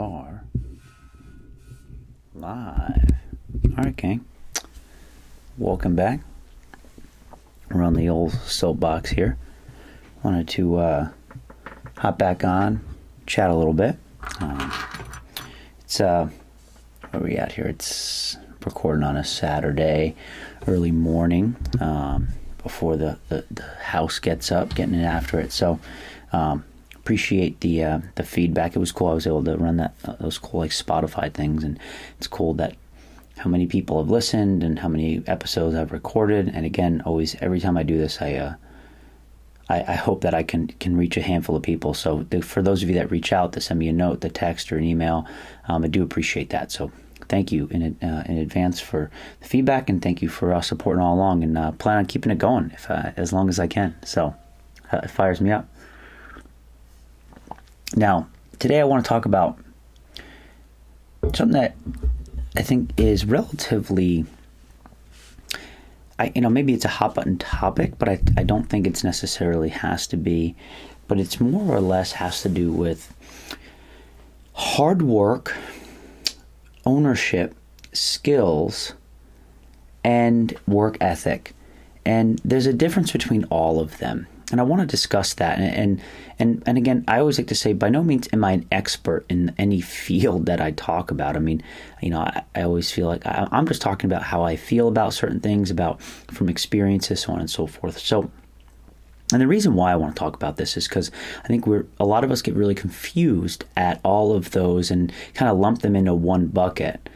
are live. All right, gang. Welcome back. We're on the old soapbox here. Wanted to hop back on, chat a little bit. Where are we at here? It's recording on a Saturday, early morning, before the house gets up, getting in after it. So, appreciate the feedback. It was cool. I was able to run those cool like Spotify things, and it's cool that how many people have listened and how many episodes I've recorded. And again, always every time I do this, I hope that I can reach a handful of people. So for those of you that reach out, to send me a note, the text or an email, I do appreciate that. So thank you in advance for the feedback, and thank you for supporting all along, and plan on keeping it going as long as I can. So it fires me up. Now, today I want to talk about something that I think is relatively, maybe it's a hot button topic, but I don't think it's necessarily has to be, but it's more or less has to do with hard work, ownership, skills, and work ethic. And there's a difference between all of them. And I want to discuss that. And again, I always like to say, by no means am I an expert in any field that I talk about. I mean, I always feel like I'm just talking about how I feel about certain things, from experiences, so on and so forth. So, and the reason why I want to talk about this is because I think a lot of us get really confused at all of those and kind of lump them into one bucket.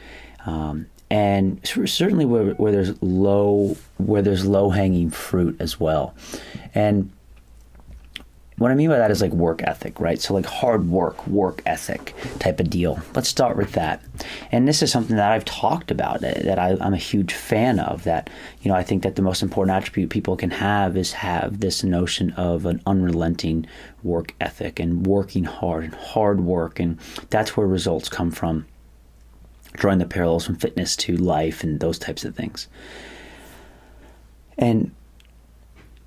And certainly where there's low hanging fruit as well. And what I mean by that is like work ethic, right? So like hard work ethic type of deal. Let's start with that. And this is something that I've talked about, that I'm a huge fan of, that, I think that the most important attribute people can have is have this notion of an unrelenting work ethic and working hard and hard work. And that's where results come from, drawing the parallels from fitness to life and those types of things. And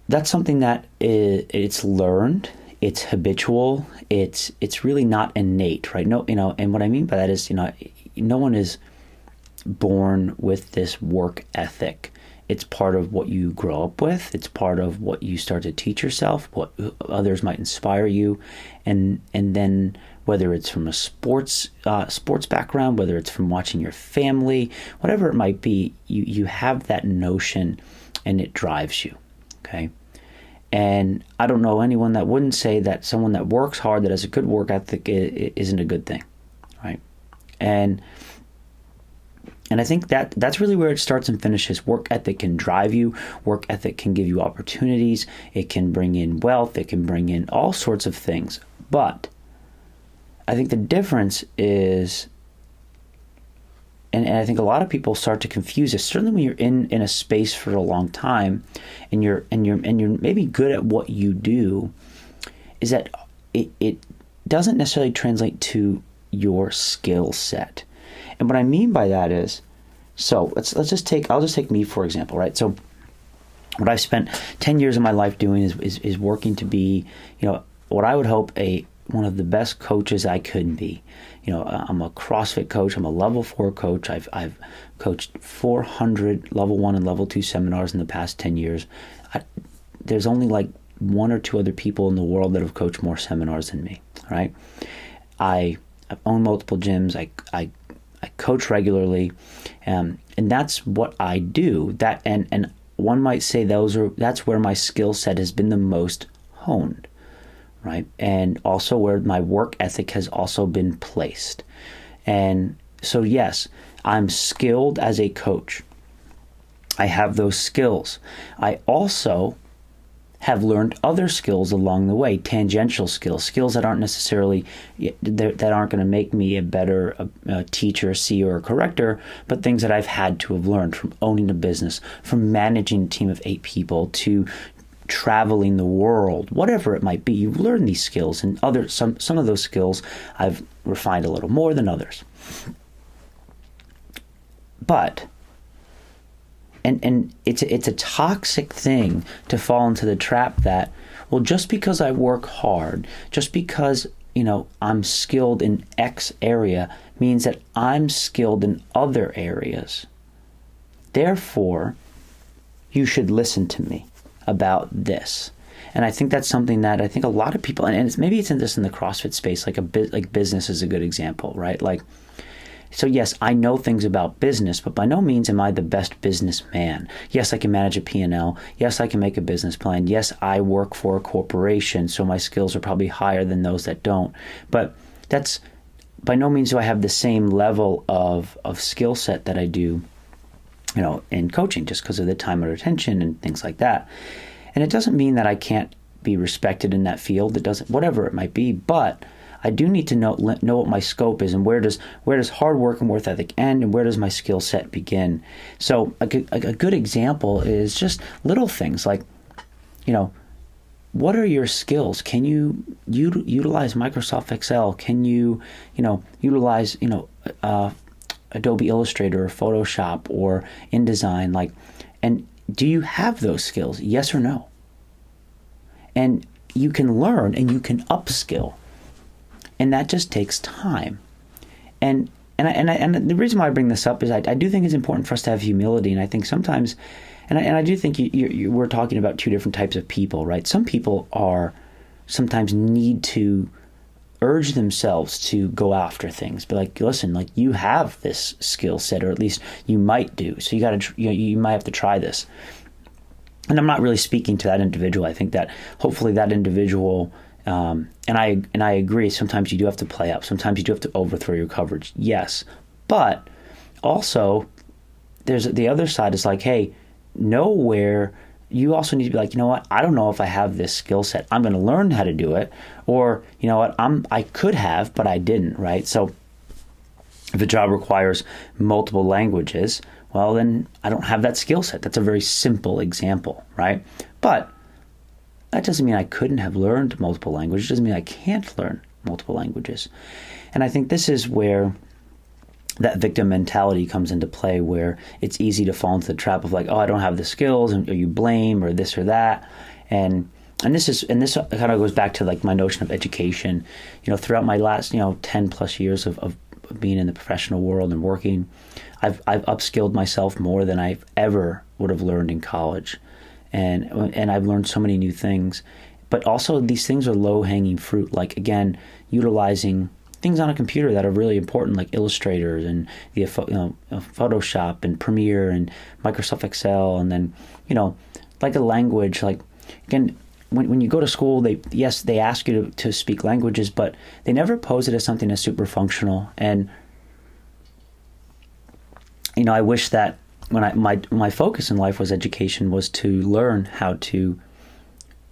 that's something that it's learned, it's habitual, it's really not innate, right? No, and what I mean by that is, no one is born with this work ethic. It's part of what you grow up with. It's part of what you start to teach yourself, what others might inspire you, and then whether it's from a sports background, whether it's from watching your family, whatever it might be, you have that notion, and it drives you. Okay. And I don't know anyone that wouldn't say that someone that works hard, that has a good work ethic, isn't a good thing. Right. And I think that's really where it starts and finishes. Work ethic can drive you. Work ethic can give you opportunities. It can bring in wealth. It can bring in all sorts of things. But I think the difference is, and I think a lot of people start to confuse this, certainly when you're in a space for a long time, and you're maybe good at what you do, is that it doesn't necessarily translate to your skill set. And what I mean by that is, so I'll just take me for example, right? So what I've spent 10 years of my life doing is working to be, what I would hope one of the best coaches I could be. I'm a CrossFit coach. I'm a level 4 coach. I've coached 400 level 1 and level 2 seminars in the past 10 years. There's only like one or two other people in the world that have coached more seminars than me, right? I've owned multiple gyms. I coach regularly, and that's what I do. That and one might say that's where my skill set has been the most honed. Right. And also where my work ethic has also been placed. And so, yes, I'm skilled as a coach. I have those skills. I also have learned other skills along the way, tangential skills that aren't necessarily, that aren't going to make me a better teacher, seer, or corrector, but things that I've had to have learned, from owning a business, from managing a team of 8 people, to traveling the world, whatever it might be. You learn these skills, and some of those skills I've refined a little more than others. But and it's a toxic thing to fall into the trap that, well, just because I work hard, just because I'm skilled in X area means that I'm skilled in other areas. Therefore, you should listen to me about this. And I think that's something that I think a lot of people, and maybe it's in the CrossFit space, like business is a good example, right? Like, so yes, I know things about business, but by no means am I the best businessman. Yes, I can manage a P&L. Yes, I can make a business plan. Yes, I work for a corporation, so my skills are probably higher than those that don't. But that's, by no means do I have the same level of skill set that I do, in coaching, just because of the time and attention and things like that. And it doesn't mean that I can't be respected in that field. It doesn't, whatever it might be, but I do need to know what my scope is, and where does hard work and work ethic end, and where does my skill set begin. So a good example is just little things like, what are your skills? Can you utilize Microsoft Excel? Can you utilize Adobe Illustrator or Photoshop or InDesign? And do you have those skills? Yes or no? And you can learn and you can upskill. And that just takes time. And the reason why I bring this up is I do think it's important for us to have humility. And I think sometimes, and I do think we're talking about two different types of people, right? Some people sometimes need to urge themselves to go after things. But like, listen, like you have this skill set, or at least you might do. So you might have to try this. And I'm not really speaking to that individual. I think that hopefully that individual, and I agree, sometimes you do have to play up. Sometimes you do have to overthrow your coverage. Yes. But also there's the other side is like, hey, know where you also need to be like, you know what, I don't know if I have this skill set. I'm going to learn how to do it. Or, you know what, I could have, but I didn't, right? So if a job requires multiple languages, well, then I don't have that skill set. That's a very simple example, right? But that doesn't mean I couldn't have learned multiple languages. It doesn't mean I can't learn multiple languages. And I think this is where that victim mentality comes into play, where it's easy to fall into the trap of like, oh, I don't have the skills, or you blame, or this or that. And this kind of goes back to like my notion of education. Throughout my last 10 plus years of being in the professional world and working, I've upskilled myself more than I ever would have learned in college, and I've learned so many new things. But also these things are low hanging fruit. Like, again, utilizing things on a computer that are really important, like Illustrator and the Photoshop and Premiere and Microsoft Excel, and then like a language. Like, again, when you go to school, they ask you to speak languages, but they never pose it as something that's super functional. And I wish that when my focus in life was education, was to learn how to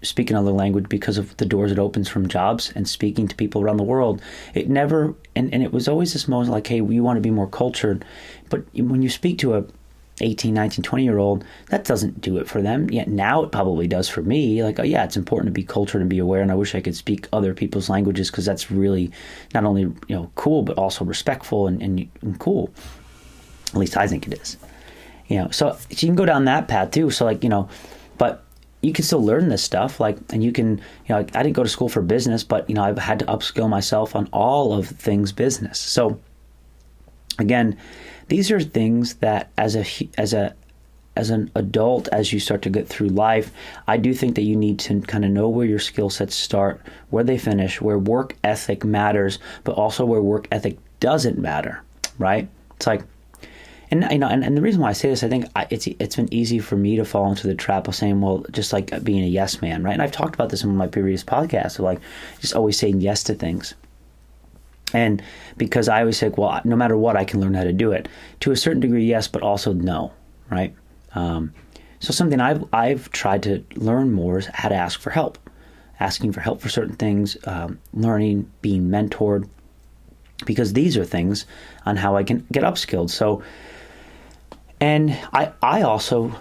speak another language, because of the doors it opens from jobs and speaking to people around the world. It never, and it was always this moment like, hey, we want to be more cultured. But when you speak to a 18, 19, 20-year-old, that doesn't do it for them. Yet now it probably does for me. Like, oh yeah, it's important to be cultured and be aware, and I wish I could speak other people's languages, because that's really not only cool, but also respectful and cool. At least I think it is. So you can go down that path too. So but you can still learn this stuff, and you can, I didn't go to school for business, but I've had to upskill myself on all of things business. So again, these are things that as an adult, as you start to get through life, I do think that you need to kind of know where your skill sets start, where they finish, where work ethic matters, but also where work ethic doesn't matter, right? It's like, and the reason why I say this, I think it's been easy for me to fall into the trap of saying, well, just like being a yes man, right? And I've talked about this in my previous podcasts, of like just always saying yes to things. And because I always say, well, no matter what, I can learn how to do it. To a certain degree, yes, but also no, right? So something I've tried to learn more is how to ask for help, asking for help for certain things, learning, being mentored, because these are things on how I can get upskilled. So, and I also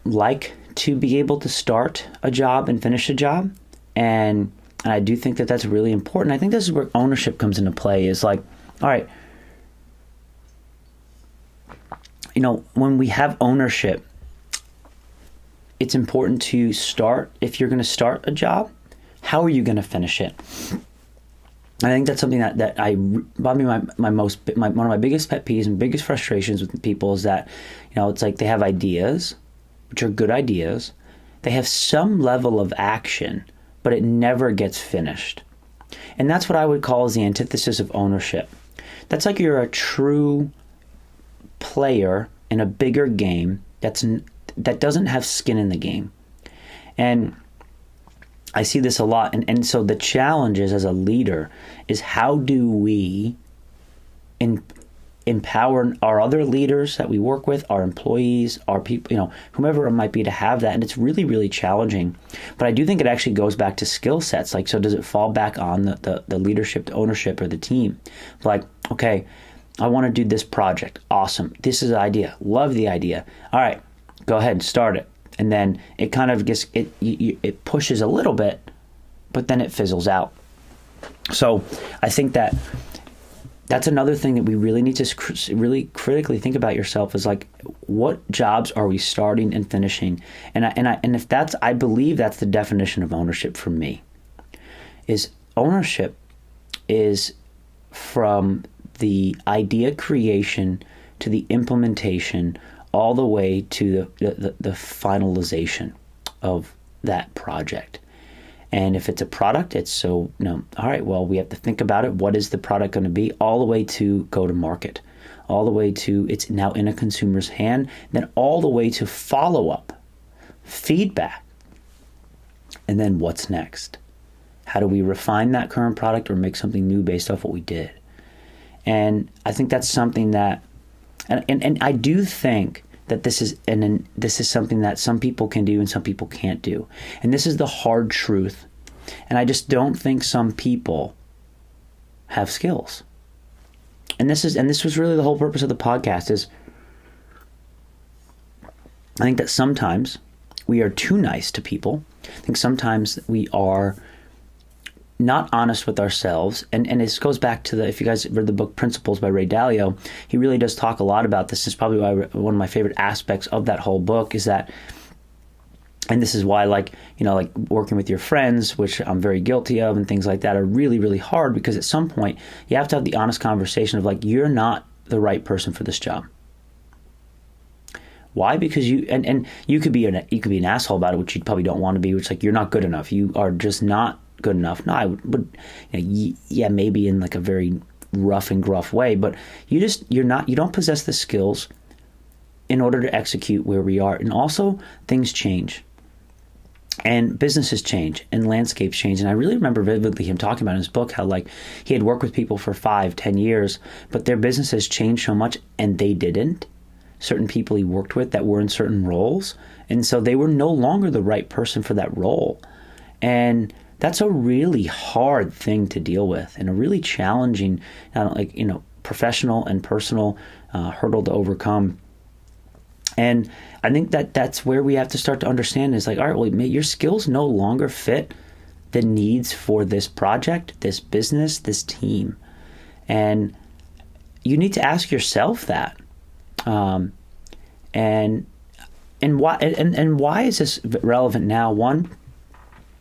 like to be able to start a job and finish a job, and I do think that that's really important. I think this is where ownership comes into play. Is like, all right, when we have ownership, it's important to start. If you're going to start a job, how are you going to finish it? I think that's something that probably one of my biggest pet peeves and biggest frustrations with people is that, it's like they have ideas, which are good ideas. They have some level of action, but it never gets finished. And that's what I would call as the antithesis of ownership. That's like you're a true player in a bigger game that doesn't have skin in the game. And I see this a lot. And so the challenge is, as a leader, is how do we empower our other leaders that we work with, our employees, our people, whomever it might be, to have that. And it's really, really challenging. But I do think it actually goes back to skill sets. Like, so does it fall back on the leadership, the ownership, or the team? Like, okay, I want to do this project. Awesome. This is an idea. Love the idea. All right, go ahead and start it. And then it kind of gets, it pushes a little bit, but then it fizzles out. So I think that's another thing that we really need to really critically think about yourself, is like, what jobs are we starting and finishing? And if that's, I believe that's the definition of ownership for me. Is ownership is from the idea creation to the implementation, all the way to the finalization of that project. And if it's a product, it's all right, well, we have to think about it. What is the product going to be? All the way to go to market, all the way to it's now in a consumer's hand, then all the way to follow-up, feedback. And then what's next? How do we refine that current product or make something new based off what we did? And I think that's something that, and I do think that this is something that some people can do and some people can't do. And this is the hard truth. And I just don't think some people have skills. And this was really the whole purpose of the podcast, is I think that sometimes we are too nice to people. I think sometimes we are not honest with ourselves. And this goes back to if you guys read the book Principles by Ray Dalio, he really does talk a lot about this. It's probably why one of my favorite aspects of that whole book is that, and this is why, like working with your friends, which I'm very guilty of, and things like that, are really, really hard, because at some point you have to have the honest conversation of like, you're not the right person for this job. Why? Because you could be an asshole about it, which you probably don't want to be, which like, you're not good enough. You are just not good enough. No, I would maybe in like a very rough and gruff way, but you don't possess the skills in order to execute where we are. And also, things change, and businesses change, and landscapes change. And I really remember vividly him talking about in his book how like he had worked with people for 5-10 years, but their businesses changed so much and they didn't. Certain people he worked with that were in certain roles, and so they were no longer the right person for that role. And that's a really hard thing to deal with, and a really challenging, professional and personal hurdle to overcome. And I think that's where we have to start to understand is like, all right, well, your skills no longer fit the needs for this project, this business, this team. And you need to ask yourself that. And why is this relevant now? One,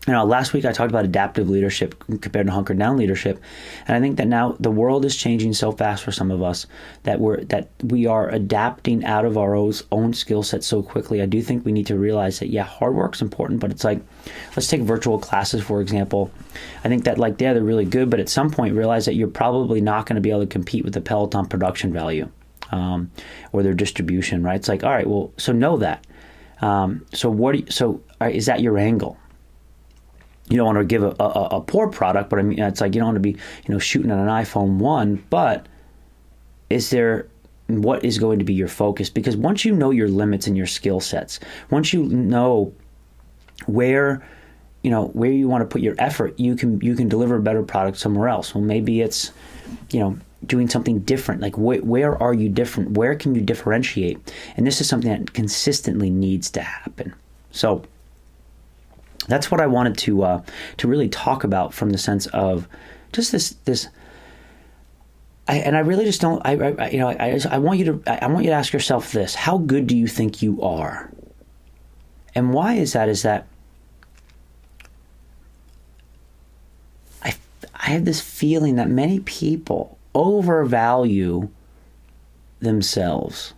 last week I talked about adaptive leadership compared to hunkered down leadership, and I think that now the world is changing so fast for some of us that we are adapting out of our own skill set so quickly. I do think we need to realize that hard work's important, but it's like, let's take virtual classes for example. I think that they're really good, but at some point realize that you're probably not going to be able to compete with the Peloton production value or their distribution, right? It's like, all right, well, so know that. All right, is that your angle? You don't want to give a poor product, but I mean, it's like you don't want to be, shooting on an iPhone 1, but what is going to be your focus? Because once you know your limits and your skill sets, once you know where you want to put your effort, you can deliver a better product somewhere else. Well, maybe it's, doing something different. Like where are you different? Where can you differentiate? And this is something that consistently needs to happen. So that's what I wanted to really talk about from the sense of just this. I really just don't. I want you to ask yourself this: how good do you think you are? And why is that? Is that I I have this feeling that many people overvalue themselves.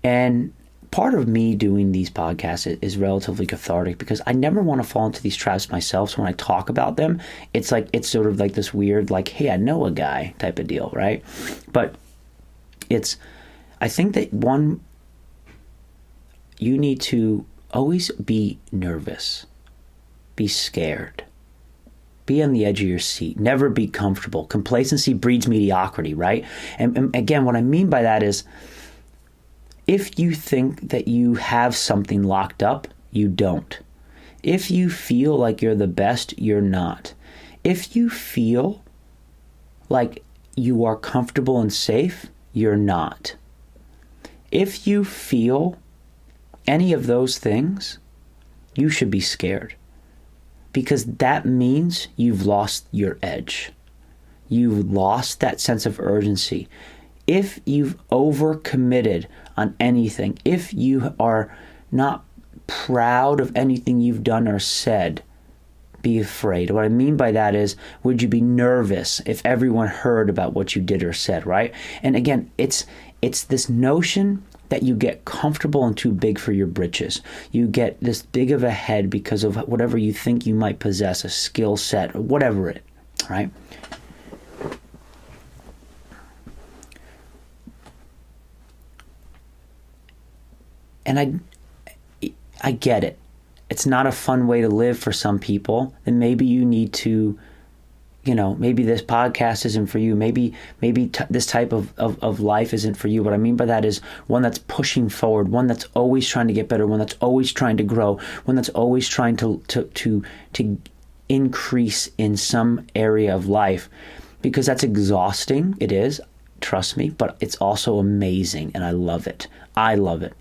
And part of me doing these podcasts is relatively cathartic because I never want to fall into these traps myself. So when I talk about them, it's sort of like this weird, like, hey, I know a guy type of deal, right? But I think that you need to always be nervous, be scared, be on the edge of your seat, never be comfortable. Complacency breeds mediocrity, right? And again, what I mean by that is, if you think that you have something locked up, you don't. If you feel like you're the best, you're not. If you feel like you are comfortable and safe, you're not. If you feel any of those things, you should be scared. Because that means you've lost your edge. You've lost that sense of urgency. If you've overcommitted on anything, if you are not proud of anything you've done or said, be afraid. What I mean by that is, would you be nervous if everyone heard about what you did or said, right? And again, it's this notion that you get comfortable and too big for your britches. You get this big of a head because of whatever you think you might possess, a skill set or whatever it, right? And I get it. It's not a fun way to live for some people. And maybe you need to, maybe this podcast isn't for you. Maybe this type of life isn't for you. What I mean by that is one that's pushing forward, one that's always trying to get better, one that's always trying to grow, one that's always trying to increase in some area of life. Because that's exhausting. It is. Trust me. But it's also amazing. And I love it. I love it.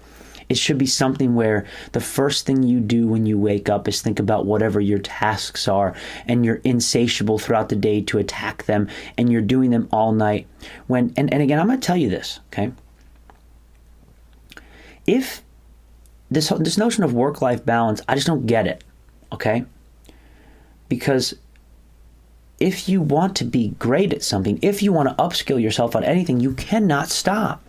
It should be something where the first thing you do when you wake up is think about whatever your tasks are, and you're insatiable throughout the day to attack them, and you're doing them all night. And again, I'm going to tell you this, okay? If this notion of work-life balance, I just don't get it, okay? Because if you want to be great at something, if you want to upskill yourself on anything, you cannot stop.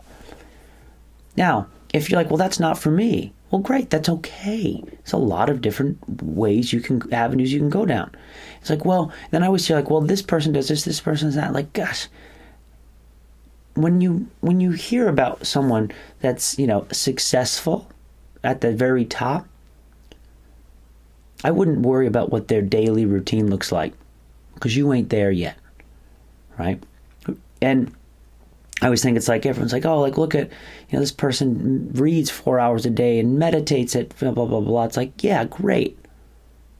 Now, if you're like, well, that's not for me. Well, great. That's okay. There's a lot of different avenues you can go down. It's like, well, then I always feel like, well, this person does this person does that. Like, gosh, when you hear about someone that's, successful at the very top, I wouldn't worry about what their daily routine looks like because you ain't there yet, right? And I always think it's like everyone's like, oh, like look at, this person reads 4 hours a day and meditates at blah, blah, blah, blah. It's like, yeah, great.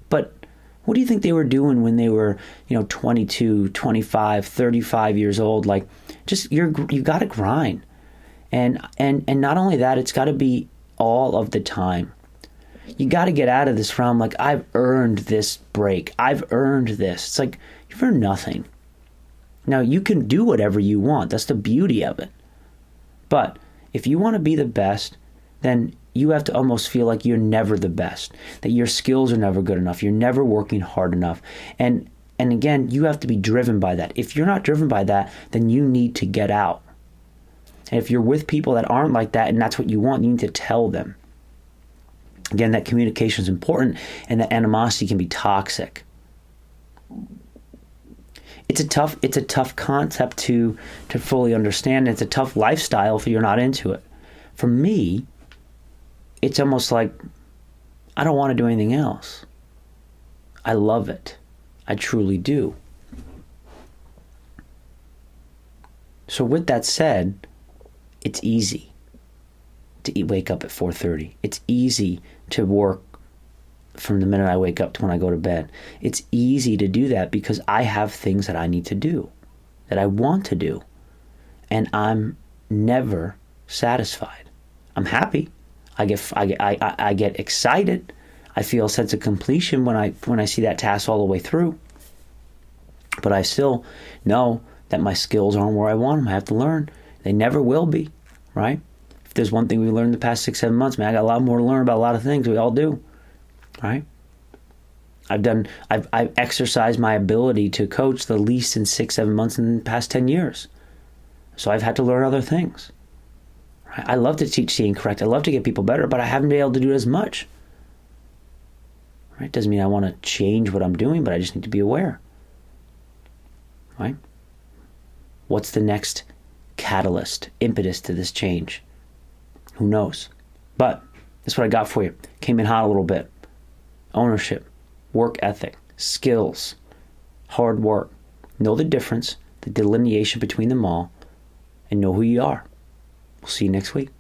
But what do you think they were doing when they were, 22, 25, 35 years old? Like, just you got to grind. And not only that, it's got to be all of the time. You got to get out of this realm like, I've earned this break. I've earned this. It's like, you've earned nothing. Now, you can do whatever you want. That's the beauty of it. But if you want to be the best, then you have to almost feel like you're never the best, that your skills are never good enough. You're never working hard enough. And again, you have to be driven by that. If you're not driven by that, then you need to get out. And if you're with people that aren't like that and that's what you want, you need to tell them. Again, that communication is important, and that animosity can be toxic. It's a tough concept to fully understand. It's a tough lifestyle if you're not into it. For me, it's almost like I don't want to do anything else. I love it. I truly do. So with that said, it's easy to wake up at 4:30. It's easy to work from the minute I wake up to when I go to bed. It's easy to do that because I have things that I need to do, that I want to do, and I'm never satisfied. I'm happy. I get excited. I feel a sense of completion when I see that task all the way through. But I still know that my skills aren't where I want them. I have to learn. They never will be, right? If there's one thing we learned the past 6-7 months, man, I got a lot more to learn about a lot of things. We all do. Right? I've exercised my ability to coach the least in 6-7 months in the past 10 years. So I've had to learn other things. I love to teach, see, and correct. I love to get people better, but I haven't been able to do it as much. Right? Doesn't mean I want to change what I'm doing, but I just need to be aware. Right? What's the next catalyst, impetus to this change? Who knows? But that's what I got for you. Came in hot a little bit. Ownership, work ethic, skills, hard work. Know the difference, the delineation between them all, and know who you are. We'll see you next week.